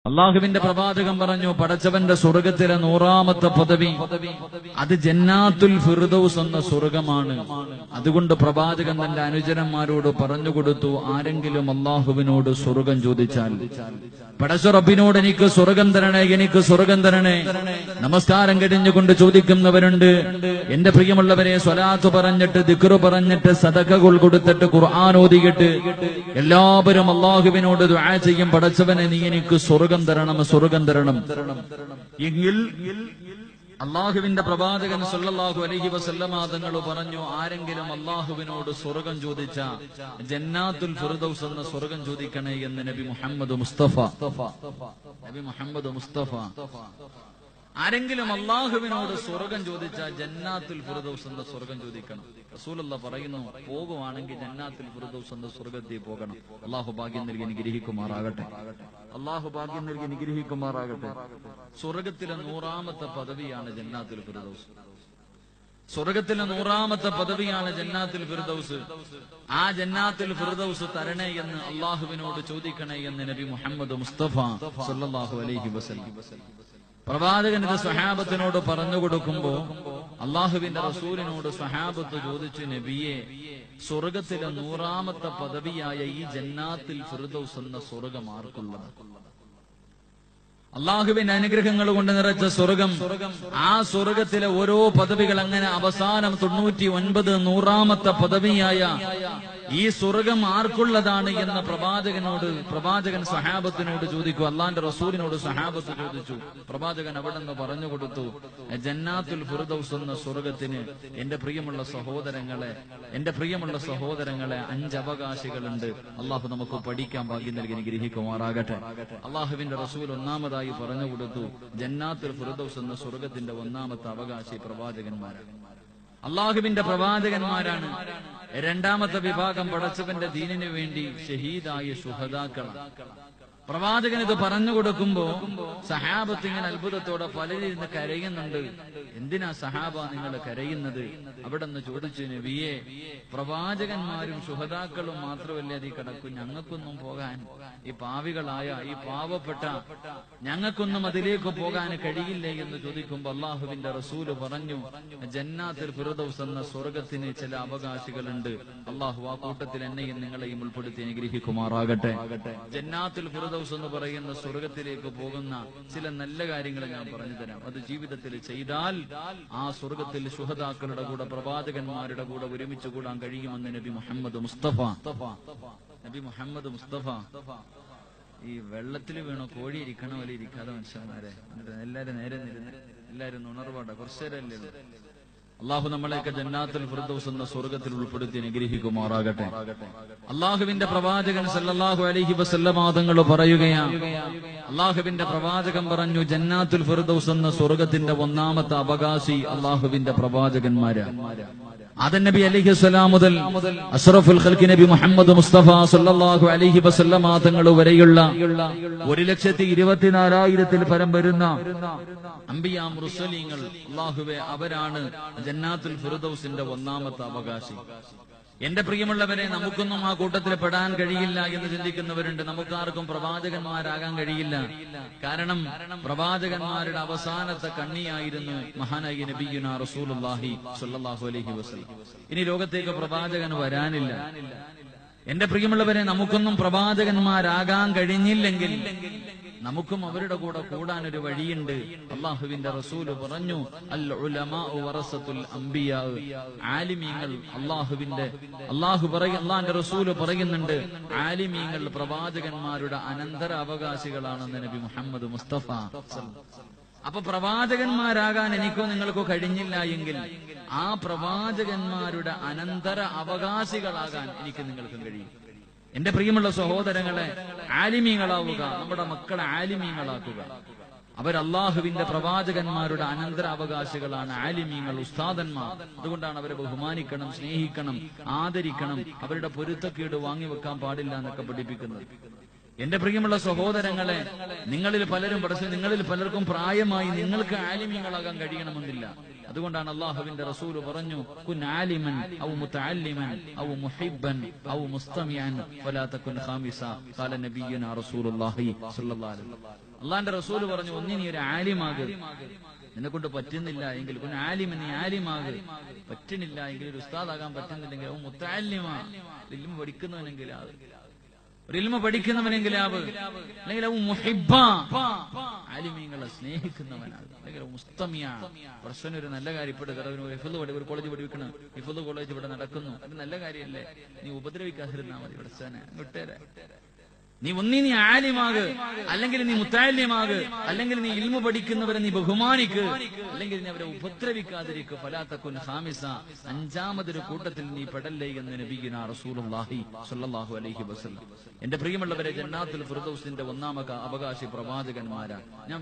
അള്ളാഹുവിന്റെ പ്രവാചകൻ പറഞ്ഞു, പടച്ചവന്റെ സ്വർഗത്തിലെ 100ാമത്തെ പദവി അത് ജന്നാത്തുൽ ഫിർദൗസ് എന്ന സ്വർഗമാണ്. അതുകൊണ്ട് പ്രവാചകൻ തന്റെ അനുചരന്മാരോട് പറഞ്ഞുകൊടുത്തു, ആരെങ്കിലും അള്ളാഹുവിനോട് സ്വർഗം ചോദിച്ചാൽ, പടച്ച റബ്ബിനോട് എനിക്ക് സ്വർഗം തരണേ, എനിക്ക് സ്വർഗം തരണേ. നമസ്കാരം കഴിഞ്ഞുകൊണ്ട് ചോദിക്കുന്നവരുണ്ട്. എന്റെ പ്രിയമുള്ളവരെ, സ്വലാത്ത് പറഞ്ഞിട്ട്, ദിക്ർ പറഞ്ഞിട്ട്, സദഖകൾ കൊടുത്തിട്ട്, ഖുർആൻ ഓതിയിട്ട് എല്ലാവരും അള്ളാഹുവിനോട് ദുആ ചെയ്യും, പടച്ചവനെ നീ എനിക്ക് സ്വർഗം തരണം, സ്വർഗം തരണം. എങ്കിൽ അള്ളാഹുവിന്റെ പ്രവാചകൻ സല്ലല്ലാഹു അലൈഹി വസല്ലമ തങ്ങൾ പറഞ്ഞു, ആരെങ്കിലും അള്ളാഹുവിനോട് സ്വർഗം ചോദിച്ച ജന്നാത്തുൽ ഫിർദൗസ് എന്ന സ്വർഗം ചോദിക്കണേ എന്ന് നബി മുഹമ്മദ് മുസ്തഫ. നബി മുഹമ്മദ് മുസ്തഫ ആരെങ്കിലും അള്ളാഹുവിനോട് സ്വർഗം ചോദിച്ചാൽ ജന്നാത്തുൽ ഫിർദൗസ് എന്ന സ്വർഗം ചോദിക്കണം. റസൂലുള്ളാഹി പറയുന്നു, പോകുവാണെങ്കിൽ ജന്നാത്തുൽ ഫിർദൗസ് എന്ന സ്വർഗത്തിൽ പോകണം. അള്ളാഹു ഭാഗ്യം നൽകി അനുഗ്രഹിക്കുമാറാകട്ടെ. അള്ളാഹു ഭാഗ്യം നൽകി അനുഗ്രഹിക്കുമാറാകട്ടെ. സ്വർഗത്തിലെ 100ാമത്തെ പദവിയാണ് ജന്നാത്തുൽ ഫിർദൗസ്. സ്വർഗത്തിലെ 100ാമത്തെ പദവിയാണ് ജന്നാത്തുൽ ഫിർദൗസ്. ആ ജന്നാത്തുൽ ഫിർദൗസ് തരണേ എന്ന് അള്ളാഹുവിനോട് ചോദിക്കണേ എന്ന് നബി മുഹമ്മദ് മുസ്തഫ സല്ലല്ലാഹു അലൈഹി വസല്ലം പ്രവാചകൻ ഇത് സ്വഹാബത്തിനോട് പറഞ്ഞു കൊടുക്കുമ്പോ അള്ളാഹുവിന്റെ റസൂലിനോട് സ്വഹാബത്ത് ചോദിച്ചു, നബിയെ, സ്വർഗത്തിലെ 100ാമത്തെ പദവിയായ ഈ ജന്നാത്തുൽ ഫിർദൗസ് എന്ന സ്വർഗം ആർക്കുള്ളത്? അള്ളാഹുവിന്റെ അനുഗ്രഹങ്ങൾ കൊണ്ട് നിറച്ച സ്വർഗം. ആ സ്വർഗത്തിലെ ഓരോ പദവികൾ അങ്ങനെ അവസാനം 99 100ാമത്തെ പദവിയായ ഈ സ്വർഗം ആർക്കുള്ളതാണ് എന്ന് പ്രവാചകൻ സഹാബത്തിനോട് ചോദിക്കൂ. അള്ളാന്റെ റസൂലിനോട് സഹാബത്ത് ചോദിച്ചു. പ്രവാചകൻ അവിടെ നിന്ന് പറഞ്ഞു കൊടുത്തു, ജന്നാത്തുൽ ഫിർദൗസ് എന്ന സ്വർഗത്തിന് എന്റെ പ്രിയമുള്ള സഹോദരങ്ങളെ 5 അവകാശികളുണ്ട്. അള്ളാഹു നമുക്ക് പഠിക്കാൻ ഭാഗ്യം നൽകി അനുഗ്രഹിക്കുമാറാകട്ടെ. അള്ളാഹുവിന്റെ റസൂൽ ഒന്നാമതായി പറഞ്ഞു കൊടുത്തു, ജന്നാത്തുൽ ഫിർദൗസ് എന്ന സ്വർഗത്തിന്റെ 1ാമത്തെ അവകാശി പ്രവാചകന്മാരാണ്. അള്ളാഹുവിന്റെ പ്രവാചകന്മാരാണ്. 2ാമത്തെ വിഭാഗം പടച്ചവന്റെ ദീനിനു വേണ്ടി ഷഹീദായ ശുഹദാക്കളാണ്. പ്രവാചകൻ ഇത് പറഞ്ഞു കൊടുക്കുമ്പോ സഹാബത്ത് ഇങ്ങനെ അത്ഭുതത്തോടെ പലരിരുന്ന് കരയുന്നുണ്ട്. എന്തിനാ സഹാബ നിങ്ങൾ കരയുന്നത്? അവിടെ നിന്ന് ചോദിച്ചു, നബിയെ, പ്രവാചകന്മാരും ശുഹദാക്കളും മാത്രമല്ലേ അതിൽ കിടക്കും, ഞങ്ങൾക്കൊന്നും പോകാൻ, ഈ പാവികളായ ഈ പാവപ്പെട്ട ഞങ്ങൾക്കൊന്നും അതിലേക്ക് പോകാൻ കഴിയില്ലേ എന്ന് ചോദിക്കുമ്പോ അള്ളാഹുവിന്റെ റസൂല് പറഞ്ഞു, ജന്നാത്തുൽ ഫിർദൗസ് എന്ന സ്വർഗത്തിന് ചില അവകാശികളുണ്ട്. അള്ളാഹു ആ കൂട്ടത്തിൽ എന്നെയും നിങ്ങളെയും ഉൾപ്പെടുത്തി അനുഗ്രഹിക്കുമാറാകട്ടെ. ജന്നാത്തുൽ ഫിർദൗസ് എന്ന് പറയുന്ന സ്വർഗത്തിലേക്ക് പോകുന്ന ചില നല്ല കാര്യങ്ങൾ ഞാൻ പറഞ്ഞു തരാം. അത് ജീവിതത്തിൽ ചെയ്താൽ ആ സ്വർഗത്തിൽ ശുഹദാക്കളുടെ കൂടെ, പ്രവാചകന്മാരുടെ കൂടെ ഒരുമിച്ച് കൂടാൻ കഴിയുമെന്ന് നബി മുഹമ്മദ് മുസ്തഫ. നബി മുഹമ്മദ് മുസ്തഫ ഈ വെള്ളത്തിൽ വീണോ കോഴി ഇരിക്കണ പോലെ ഇരിക്കാതെ മനുഷ്യന്മാരെ എല്ലാരും നേരെ നിരുന്ന് എല്ലാരും ഉണർവാട്ടെ, കുറച്ചേരല്ലേ ഉള്ളൂ. അള്ളാഹു നമ്മളെയൊക്കെ ജന്നാത്തുൽ ഫിർദൗസ് എന്ന സ്വർഗത്തിൽ ഉൾപ്പെടുത്തി അനുഗ്രഹിക്കുമാറാകട്ടെ. അള്ളാഹുവിന്റെ പ്രവാചകൻ സല്ലല്ലാഹു അലൈഹി വസല്ലമ തങ്ങൾ പറയുകയാണ്, അള്ളാഹുവിന്റെ പ്രവാചകൻ പറഞ്ഞു, ജന്നാത്തുൽ ഫിർദൗസ് എന്ന സ്വർഗത്തിന്റെ 1ാമത്തെ അവകാശി അള്ളാഹുവിന്റെ പ്രവാചകന്മാരാണ്. ആദം നബി അലൈഹിസ്സലാം മുതൽ അഷ്റഫുൽ ഖൽഖി നബി മുഹമ്മദ് മുസ്തഫ സല്ലല്ലാഹു അലൈഹി വസല്ലമ തങ്ങൾ വരെയുള്ള 1,24,000 പരം വരുന്ന അംബിയാ മുർസലീങ്ങൾ, അല്ലാഹുവേ, അവരാണ് ജന്നാത്തുൽ ഫിർദൗസിന്റെ 1ാമത്തെ അവകാശി. എന്റെ പ്രിയമുള്ളവരെ, നമുക്കൊന്നും ആ കൂട്ടത്തിൽ പെടാൻ കഴിയില്ല എന്ന് ചിന്തിക്കുന്നവരുണ്ട്. നമുക്കാർക്കും പ്രവാചകന്മാരാകാൻ കഴിയില്ല. കാരണം പ്രവാചകന്മാരുടെ അവസാനത്തെ കണ്ണിയായിരുന്നു മഹാനായ നബിയുനാ റസൂലുള്ളാഹി സ്വല്ലല്ലാഹു അലൈഹി വസല്ലം. ഇനി ലോകത്തേക്ക് പ്രവാചകൻ വരാനില്ല. എന്റെ പ്രിയമുള്ളവരെ, നമുക്കൊന്നും പ്രവാചകന്മാരാകാൻ കഴിഞ്ഞില്ലെങ്കിൽ നമുക്കും അവരുടെ കൂടെ കൂടാൻ ഒരു വഴിയുണ്ട്. അള്ളാഹുവിന്റെ റസൂല് പറഞ്ഞു, അൽ ഉലമാഉ വറസത്തുൽ അംബിയാ. ആലിമീങ്ങൾ അള്ളാഹുവിന്റെ റസൂല് പറയുന്നുണ്ട്, ആലിമീങ്ങൾ പ്രവാചകന്മാരുടെ അനന്തര അവകാശികളാണെന്ന് നബി മുഹമ്മദ് മുസ്തഫ. അപ്പൊ പ്രവാചകന്മാരാകാൻ എനിക്കോ നിങ്ങൾക്കോ കഴിഞ്ഞില്ല എങ്കിൽ ആ പ്രവാചകന്മാരുടെ അനന്തര അവകാശികളാകാൻ എനിക്ക് നിങ്ങൾക്കും കഴിയും. എന്റെ പ്രിയമുള്ള സഹോദരങ്ങളെ, ആലിമീങ്ങളാവുക, നമ്മുടെ മക്കളെ ആലിമീങ്ങളാക്കുക. അവർ അള്ളാഹുവിന്റെ പ്രവാചകന്മാരുടെ അനന്തരാവകാശികളാണ് ആലിമീങ്ങൾ, ഉസ്താദന്മാർ. അതുകൊണ്ടാണ് അവരെ ബഹുമാനിക്കണം, സ്നേഹിക്കണം, ആദരിക്കണം. അവരുടെ പൊരുത്തക്കേട് വാങ്ങിവെക്കാൻ പാടില്ല എന്നൊക്കെ പഠിപ്പിക്കുന്നത്. എന്റെ പ്രിയമുള്ള സഹോദരങ്ങളെ, നിങ്ങളിൽ പലർക്കും പ്രായമായി നിങ്ങൾക്ക് ആലിമീങ്ങളാകാൻ കഴിയണമെന്നില്ല. അതുകൊണ്ടാണ് അല്ലാഹുവിന്റെ റസൂൽ പറഞ്ഞു, കുൻ ആലിമൻ ഔ മുതഅല്ലിമൻ ഔ മുഹിബ്ബൻ ഔ മുസ്തമിഅൻ വലാ തകുൻ ഖാമിസ ഖാല നബിയുനാ റസൂലുള്ളാഹി സ്വല്ലല്ലാഹു അലൈഹി വസല്ലം. അല്ലാഹുവിന്റെ റസൂൽ പറഞ്ഞു, ഒന്നി നീ ഒരു ആലിമാക്, നിന്നെ കൊണ്ട് പറ്റുന്നില്ല എങ്കിൽ കുൻ ആലിമൻ, നീ ആലിമാക്, പറ്റുന്നില്ല എങ്കിൽ ഒരു ഉസ്താദാകാൻ പറ്റുന്നില്ലെങ്കിൽ ഔ മുതഅല്ലിമ, ഇൽമു പഠിക്കുന്നവനെങ്കിൽ പഠിക്കുന്നവനെങ്കിലാവ്, അല്ലെങ്കിൽ മുഹിബ്ബ, ആലിമീങ്ങളെ സ്നേഹിക്കുന്നവനാണ്, അല്ലെങ്കിൽ മുസ്തമിയ, പ്രശ്നം നല്ല കാര്യം ഇപ്പോഴത്തെ ഒരു കോളേജ് പഠിപ്പിക്കണം, ഹിഫ്ള് കോളേജ് ഇവിടെ നടക്കുന്നു, അത് നല്ല കാര്യമല്ലേ, നീ ഉപദ്രവിക്കാതിരുന്നാ മതി, പഠിച്ചവനെ വിട്ടേരെ. നീ ഒന്നി നീ ആലിമാക്, അല്ലെങ്കിൽ നീ മുത്തഅല്ലിമാക്, അല്ലെങ്കിൽ നീ ഇൽമു പഠിക്കുന്നവരെ നീ ബഹുമാനിക്ക്, അല്ലെങ്കിൽ നീ അവരെ ഉപദ്രവിക്കാതിരിക്കുക. ഫലാ തകുൻ ഖാമിസ, അഞ്ചാമതൊരു കൂട്ടത്തിൽ നീ പെടല്ലേ എന്ന് നബിയുനാ റസൂലുള്ളാഹി സ്വല്ലല്ലാഹു അലൈഹി വസല്ലം. എന്റെ പ്രിയമുള്ളവരെ, ജന്നാത്തുൽ ഫിർദൗസിന്റെ ഒന്നാമത്തെ അവകാശി പ്രവാചകന്മാരാണ്. ഞാൻ